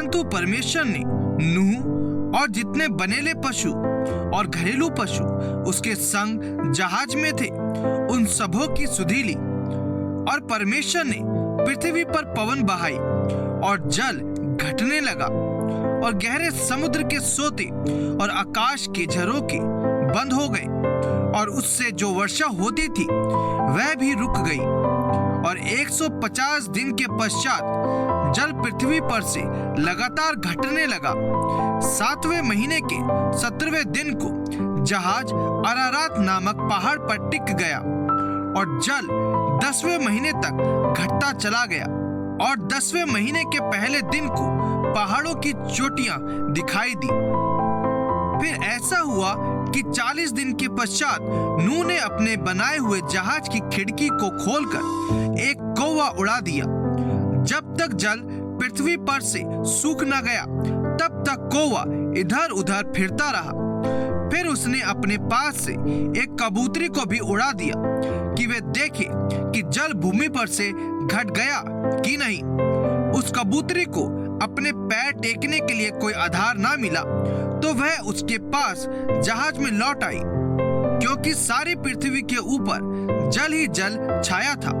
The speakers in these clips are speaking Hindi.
परंतु परमेश्वर ने नूह और जितने बनेले पशु और घरेलू पशु उसके संग जहाज में थे उन सबों की सुधि ली। और परमेश्वर ने पृथ्वी पर पवन बहाई और जल घटने लगा और गहरे समुद्र के सोते और आकाश के झरोखे बंद हो गए और उससे जो वर्षा होती थी वह भी रुक गई। और 150 दिन के पश्चात जल पृथ्वी पर से लगातार घटने लगा। 7वें महीने के 17वें दिन को जहाज अरारात नामक पहाड़ पर टिक गया और जल 10वें महीने तक घटता चला गया। और 10वें महीने के पहले दिन को पहाड़ों की चोटियां दिखाई दी। फिर ऐसा हुआ कि 40 दिन के पश्चात नूह ने अपने बनाए हुए जहाज की खिड़की को खोलकर एक कौवा उड़ा दिया। जब तक जल पृथ्वी पर से सूख न गया तब तक कौवा इधर उधर फिरता रहा। फिर उसने अपने पास से एक कबूतरी को भी उड़ा दिया कि वे देखे कि जल भूमि पर से घट गया कि नहीं। उस कबूतरी को अपने पैर टेकने के लिए कोई आधार ना मिला तो वह उसके पास जहाज में लौट आई, क्योंकि सारी पृथ्वी के ऊपर जल ही जल छाया था।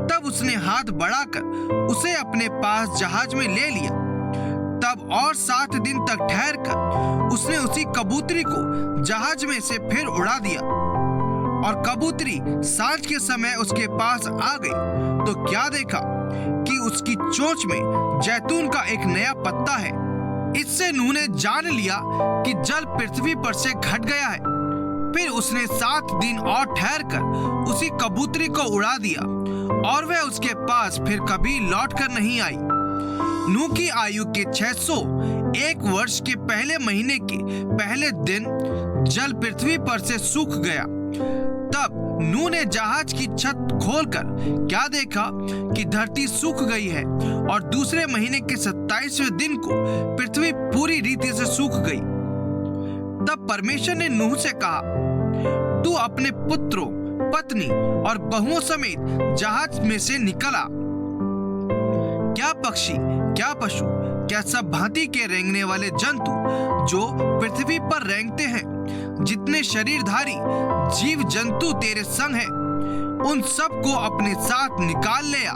तब उसने हाथ बढ़ाकर उसे अपने पास जहाज में ले लिया। तब और 7 दिन तक ठहरकर उसने उसी कबूतरी को जहाज में से फिर उड़ा दिया। और कबूतरी सांझ के समय उसके पास आ गई तो क्या देखा कि उसकी चोंच में जैतून का एक नया पत्ता है। इससे नूह ने जान लिया कि जल पृथ्वी पर से घट गया है। फिर उसने 7 दिन और ठहरकर उसी कबूतरी को उड़ा दिया और वह उसके पास फिर कभी लौटकर नहीं आई। नूह की आयु के 601 वर्ष के पहले महीने के पहले दिन जल पृथ्वी पर से सूख गया। तब नूह ने जहाज की छत खोलकर क्या देखा कि धरती सूख गई है और दूसरे महीने के 27वें दिन को पृथ्वी पूरी रीति से सूख गई। तब परमेश्वर ने नूह से कहा, तू अपने पुत्रों, पत्नी और बहुओं समेत जहाज में से निकल आ। क्या पक्षी, क्या पशु, क्या सब भांति के रेंगने वाले जंतु जो पृथ्वी पर रेंगते हैं, जितने शरीरधारी जीव जंतु तेरे संग हैं, उन सब को अपने साथ निकाल ले आ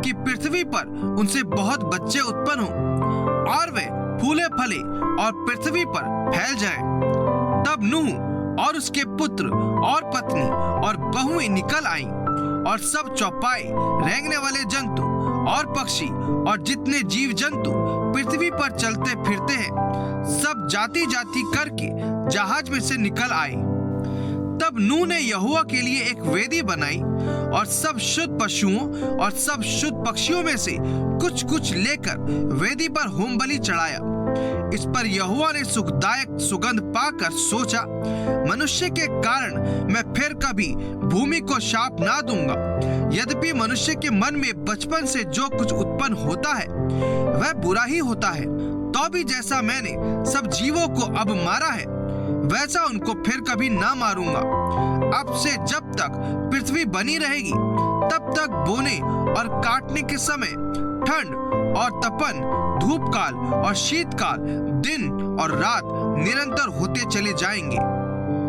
कि पृथ्वी पर उनसे बहुत बच्चे उत्पन्न हो और वे फूले फले और पृथ्वी पर फैल जाएं। तब नूह और उसके पुत्र और पत्नी और बहुएं निकल आईं और सब चौपाए, रेंगने वाले जंतु और पक्षी और जितने जीव जंतु पृथ्वी पर चलते फिरते हैं, सब जाति जाति करके जहाज में से निकल आए। तब नूह ने यहोवा के लिए एक वेदी बनाई और सब शुद्ध पशुओं और सब शुद्ध पक्षियों में से कुछ कुछ लेकर वेदी पर होम बलि चढ़ाया। इस पर यहोवा ने सुखदायक सुगंध पाकर सोचा, मनुष्य के कारण मैं फिर कभी भूमि को शाप ना दूंगा। यद्यपि मनुष्य के मन में बचपन से जो कुछ उत्पन्न होता है वह बुरा ही होता है, तो भी जैसा मैंने सब जीवों को अब मारा है वैसा उनको फिर कभी ना मारूंगा। अब से जब तक पृथ्वी बनी रहेगी तब तक बोने और काटने के समय, ठंड और तपन, धूप काल और शीतकाल, दिन और रात निरंतर होते चले जाएंगे।